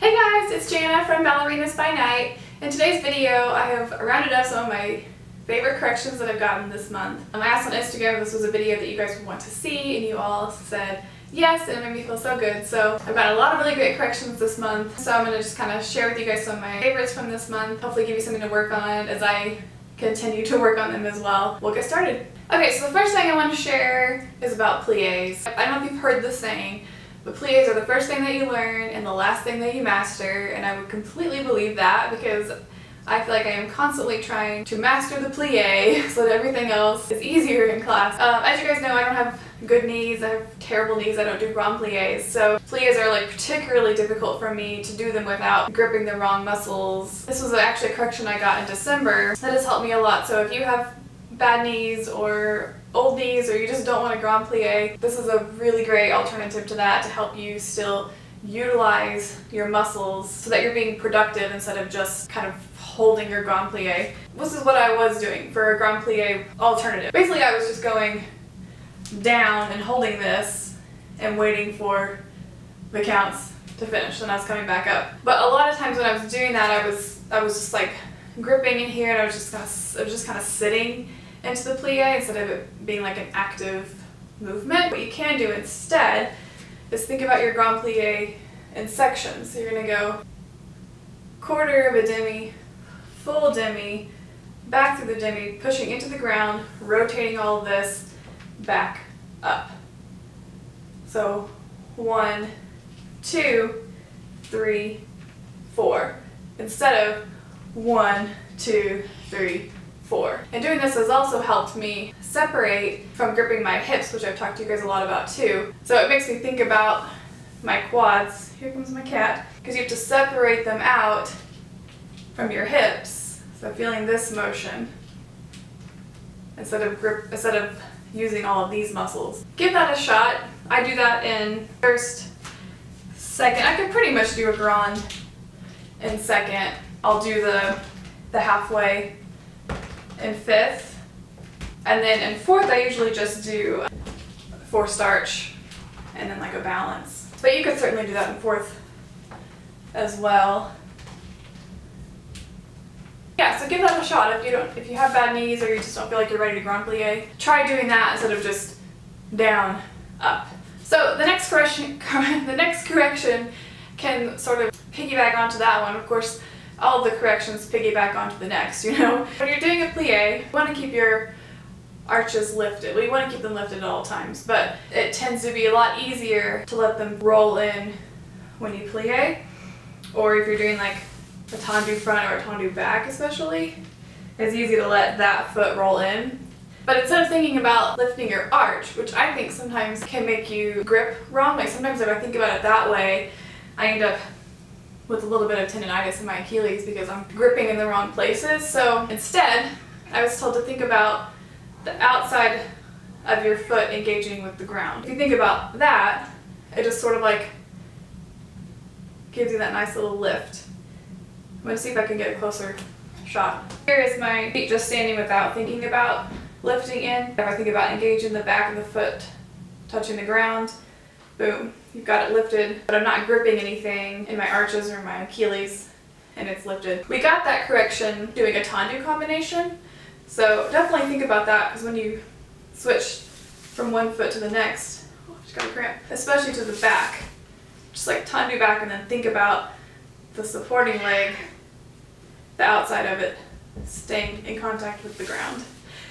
Hey guys, it's Jana from Ballerinas by Night. In today's video, I have rounded up some of my favorite corrections that I've gotten this month. I asked on Instagram if this was a video that you guys would want to see, and you all said yes, and it made me feel so good. So I've got a lot of really great corrections this month, so I'm going to just kind of share with you guys some of my favorites from this month, hopefully give you something to work on as I continue to work on them as well. We'll get started. Okay, so the first thing I want to share is about pliés. I don't know if you've heard this saying, but pliés are the first thing that you learn and the last thing that you master, and I would completely believe that because I feel like I am constantly trying to master the plié so that everything else is easier in class. As you guys know, I don't have good knees, I have terrible knees, I don't do grand pliés, so pliés are like particularly difficult for me to do them without gripping the wrong muscles. This was actually a correction I got in December that has helped me a lot, so if you have bad knees or old knees or you just don't want a grand plié, this is a really great alternative to that to help you still utilize your muscles so that you're being productive instead of just kind of holding your grand plié. This is what I was doing for a grand plié alternative. Basically I was just going down and holding this and waiting for the counts to finish, and I was coming back up. But a lot of times when I was doing that I was just like gripping in here and I was just kind of sitting into the plié instead of it being like an active movement. What you can do instead is think about your grand plié in sections. So you're going to go quarter of a demi, full demi, back through the demi, pushing into the ground, rotating all of this back up. So 1, 2, 3, 4, instead of 1, 2, 3, 4. And doing this has also helped me separate from gripping my hips, which I've talked to you guys a lot about too. So it makes me think about my quads. Here comes my cat. Because you have to separate them out from your hips. So feeling this motion instead of using all of these muscles. Give that a shot. I do that in first, second. I could pretty much do a grand in second. I'll do the halfway in fifth, and then in fourth I usually just do 4 starch and then like a balance. But you could certainly do that in fourth as well. Yeah, so give that a shot if you have bad knees or you just don't feel like you're ready to grand plié. Try doing that instead of just down, up. So the next correction can sort of piggyback onto that one. Of course, all of the corrections piggyback onto the next, you know? When you're doing a plié, you want to keep your arches lifted. Well, you want to keep them lifted at all times, but it tends to be a lot easier to let them roll in when you plié, or if you're doing like a tendu front or a tendu back especially, it's easy to let that foot roll in. But instead of thinking about lifting your arch, which I think sometimes can make you grip wrong, like sometimes if I think about it that way, I end up with a little bit of tendonitis in my Achilles because I'm gripping in the wrong places. So instead, I was told to think about the outside of your foot engaging with the ground. If you think about that, it just sort of like gives you that nice little lift. I'm going to see if I can get a closer shot. Here is my feet just standing without thinking about lifting in. If I think about engaging the back of the foot, touching the ground, boom, you've got it lifted, but I'm not gripping anything in my arches or my Achilles, and it's lifted. We got that correction doing a tendu combination, so definitely think about that, because when you switch from one foot to the next, oh, I just got a cramp, especially to the back, just like tendu back and then think about the supporting leg, the outside of it, staying in contact with the ground.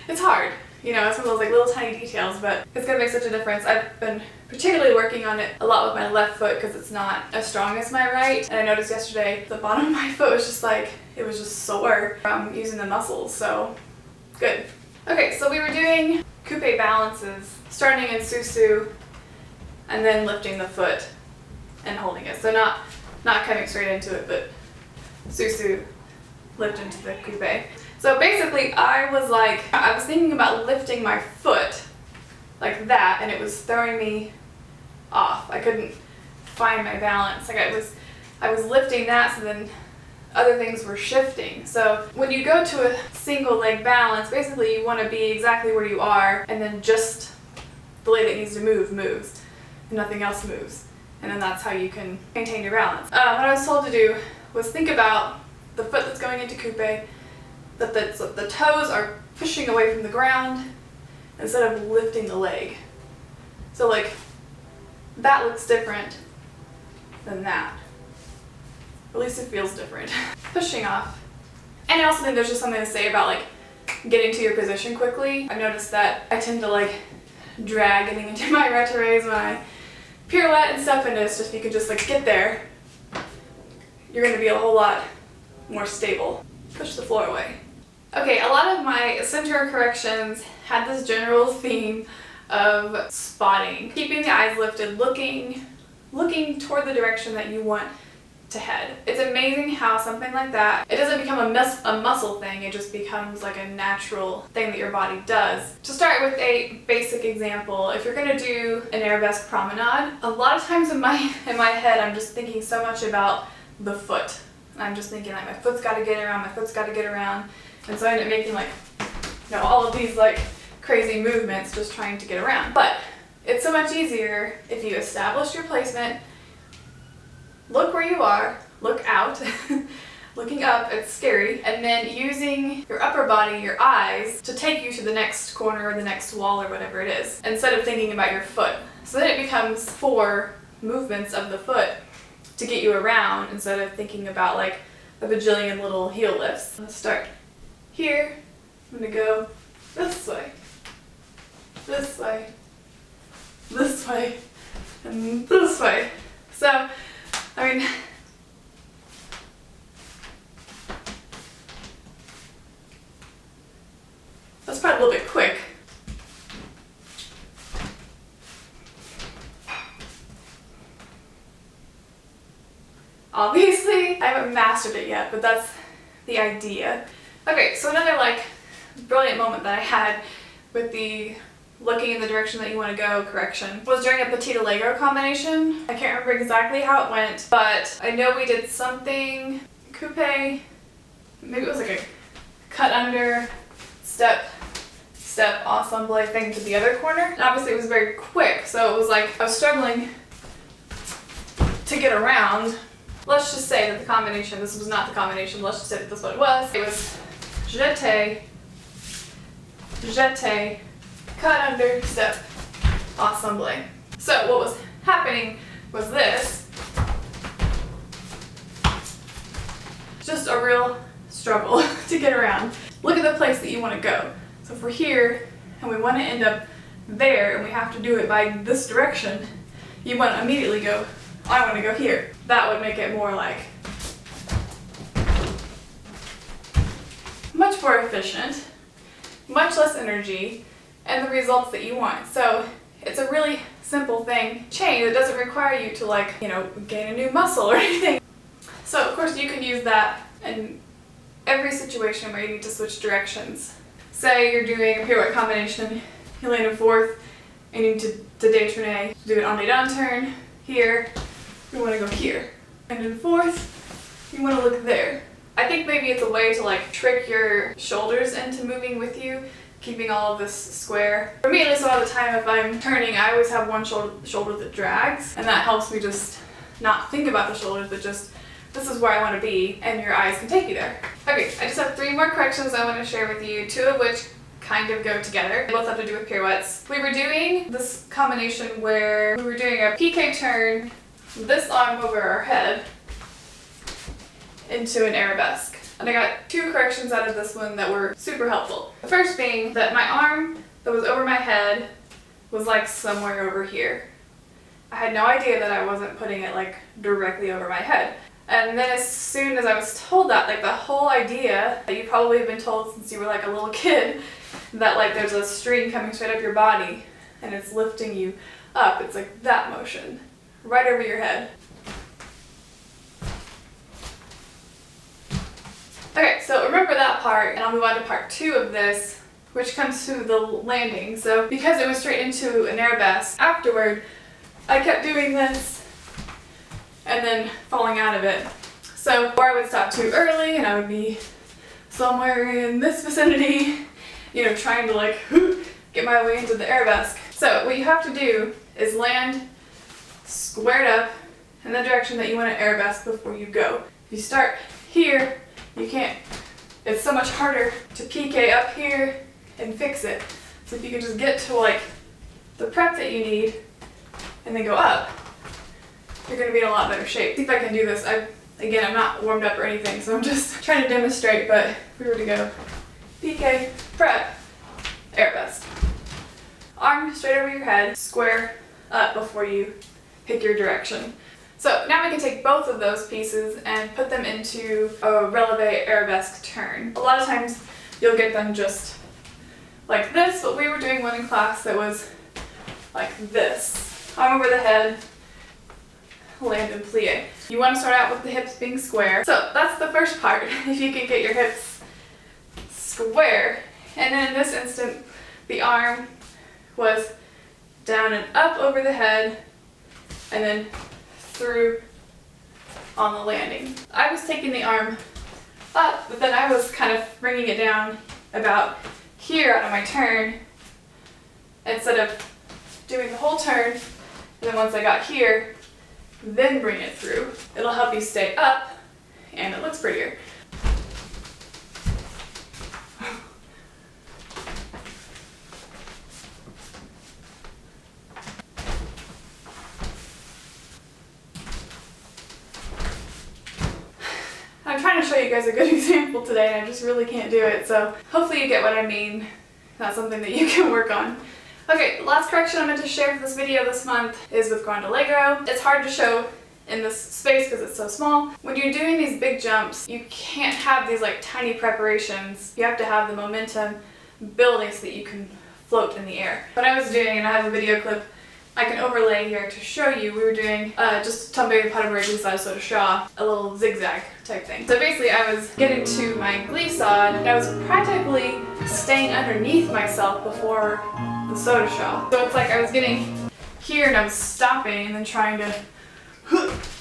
It's hard. You know, it's one of those like little tiny details, but it's gonna make such a difference. I've been particularly working on it a lot with my left foot because it's not as strong as my right. And I noticed yesterday the bottom of my foot was just like, it was just sore from using the muscles, so good. Okay, so we were doing Coupé balances, starting in susu and then lifting the foot and holding it. So not coming straight into it, but susu, lift into the Coupé. So basically I was thinking about lifting my foot like that, and it was throwing me off. I couldn't find my balance. Like I was lifting that, so then other things were shifting. So when you go to a single leg balance, basically you want to be exactly where you are, and then just the leg that needs to move moves, and nothing else moves. and then that's how you can maintain your balance. What I was told to do was think about the foot that's going into Coupé, that the toes are pushing away from the ground instead of lifting the leg. So like, that looks different than that. At least it feels different. Pushing off. And I also think there's just something to say about like getting to your position quickly. I've noticed that I tend to like drag getting into my reteres when I pirouette and stuff, and it's just, if you could just like get there, you're gonna be a whole lot more stable. Push the floor away. Okay, a lot of my center corrections had this general theme of spotting. Keeping the eyes lifted, looking toward the direction that you want to head. It's amazing how something like that, it doesn't become a muscle thing, it just becomes like a natural thing that your body does. To start with a basic example, if you're gonna do an Arabesque promenade, a lot of times in my head I'm just thinking so much about the foot. I'm just thinking like my foot's gotta get around, and so I end up making like, you know, all of these like crazy movements just trying to get around. But it's so much easier if you establish your placement, look where you are, look out, looking up, it's scary, and then using your upper body, your eyes, to take you to the next corner or the next wall or whatever it is, instead of thinking about your foot. So then it becomes 4 movements of the foot to get you around instead of thinking about like a bajillion little heel lifts. Let's start here. I'm gonna go this way, this way, this way, and this way. So, I mean, that's probably a little bit quick. Obviously, I haven't mastered it yet, but that's the idea. Okay, so another like brilliant moment that I had with the looking in the direction that you want to go correction was during a petit allegro combination. I can't remember exactly how it went, but I know we did something coupé, maybe it was like a cut under, step, ensemble thing to the other corner. And obviously it was very quick, so it was like I was struggling to get around. Let's just say that the combination, this was not the combination, let's just say that this is what it was. It was jeté, jeté, cut under, step, ensemble. So what was happening was this. Just a real struggle to get around. Look at the place that you want to go. So if we're here and we want to end up there and we have to do it by this direction, you want to immediately go, I want to go here. That would make it more like much more efficient, much less energy, and the results that you want. So it's a really simple thing. Change, it doesn't require you to like, you know, gain a new muscle or anything. So of course you can use that in every situation where you need to switch directions. Say you're doing a pirouette combination, you land in fourth, and you need to détourner, do an on-day-down turn here, you want to go here. And in fourth, you want to look there. I think maybe it's a way to like trick your shoulders into moving with you, keeping all of this square. For me, at least a lot of the time, if I'm turning, I always have one shoulder that drags, and that helps me just not think about the shoulders, but just, this is where I want to be, and your eyes can take you there. Okay, I just have 3 more corrections I want to share with you, 2 of which kind of go together. They both have to do with pirouettes. We were doing this combination where we were doing a piqué turn, this arm over our head, into an arabesque. And I got 2 corrections out of this one that were super helpful. The first being that my arm that was over my head was like somewhere over here. I had no idea that I wasn't putting it like directly over my head. And then as soon as I was told that, like the whole idea that you probably have been told since you were like a little kid, that like there's a string coming straight up your body and it's lifting you up. It's like that motion, right over your head. Okay, so remember that part, and I'll move on to part 2 of this, which comes to the landing. So because it was straight into an arabesque, afterward, I kept doing this and then falling out of it. So, or I would stop too early and I would be somewhere in this vicinity, you know, trying to like get my way into the arabesque. So what you have to do is land squared up in the direction that you want to arabesque before you go. If you start here, you can't, it's so much harder to piqué up here and fix it. So if you can just get to like the prep that you need and then go up, you're going to be in a lot better shape. See if I can do this. Again, I'm not warmed up or anything, so I'm just trying to demonstrate, but if we were to go piqué, prep, arabesque. Arm straight over your head, square up before you pick your direction. So now we can take both of those pieces and put them into a releve arabesque turn. A lot of times you'll get them just like this, but we were doing one in class that was like this. Arm over the head, land and plie. You want to start out with the hips being square. So that's the first part, if you can get your hips square. And then in this instant, the arm was down and up over the head, and then through on the landing. I was taking the arm up, but then I was kind of bringing it down about here out of my turn, instead of doing the whole turn, and then once I got here, then bring it through. It'll help you stay up, and it looks prettier. I'm trying to show you guys a good example today, and I just really can't do it, so hopefully you get what I mean. That's something that you can work on. Okay, last correction I'm going to share for this video this month is with grand allegro. It's hard to show in this space because it's so small. When you're doing these big jumps, you can't have these like tiny preparations. You have to have the momentum building so that you can float in the air. What I was doing, and I have a video clip I can overlay here to show you, we were doing just tombé pas de glissade saut de chat, a little zigzag type thing. So basically I was getting to my glissade, and I was practically staying underneath myself before the saut de chat. So it's like I was getting here and I was stopping and then trying to,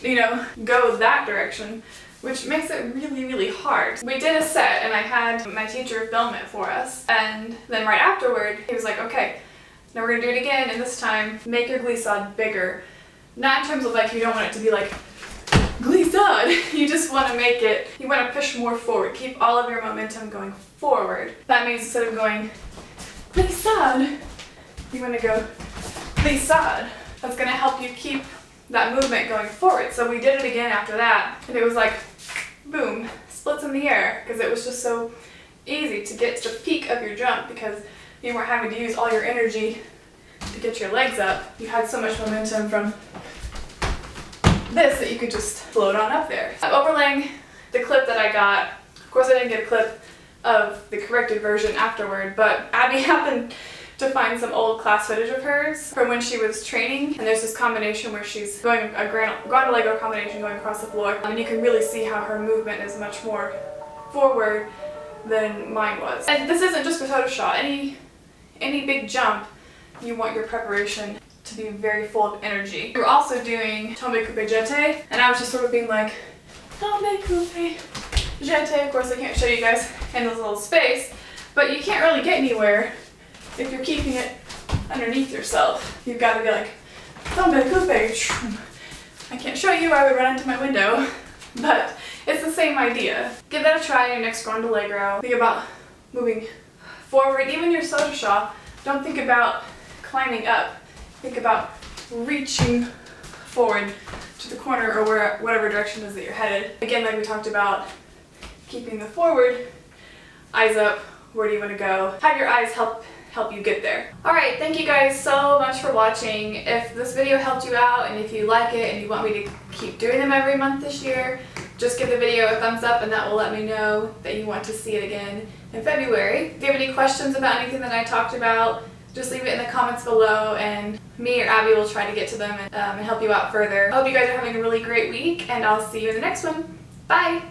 you know, go that direction, which makes it really, really hard. We did a set and I had my teacher film it for us, and then right afterward he was like, okay, now we're gonna do it again, and this time make your glissade bigger. Not in terms of like you don't want it to be like glissade, you just want to make it, you want to push more forward, keep all of your momentum going forward. That means instead of going glissade, you want to go glissade. That's going to help you keep that movement going forward. So we did it again after that, and it was like boom, splits in the air, because it was just so easy to get to the peak of your jump because you weren't having to use all your energy to get your legs up. You had so much momentum from this that you could just float on up there. I'm overlaying the clip that I got. Of course I didn't get a clip of the corrected version afterward, but Abby happened to find some old class footage of hers from when she was training, and there's this combination where she's going a grand allegro combination going across the floor, and you can really see how her movement is much more forward than mine was. And this isn't just for saut de chat. Any big jump, you want your preparation to be very full of energy. We're also doing tombé coupé jeté, and I was just sort of being like, tombé coupé jeté. Of course I can't show you guys in this little space, but you can't really get anywhere if you're keeping it underneath yourself. You've got to be like, tombé coupé. I can't show you, I would run into my window, but it's the same idea. Give that a try in your next grand allegro. Think about moving forward. Even your saut de chat, don't think about climbing up. Think about reaching forward to the corner or whatever direction it is that you're headed. Again, like we talked about, keeping the forward, eyes up, where do you want to go? Have your eyes help you get there. Alright, thank you guys so much for watching. If this video helped you out and if you like it and you want me to keep doing them every month this year, just give the video a thumbs up and that will let me know that you want to see it again in February. If you have any questions about anything that I talked about, just leave it in the comments below and me or Abby will try to get to them and help you out further. I hope you guys are having a really great week, and I'll see you in the next one. Bye!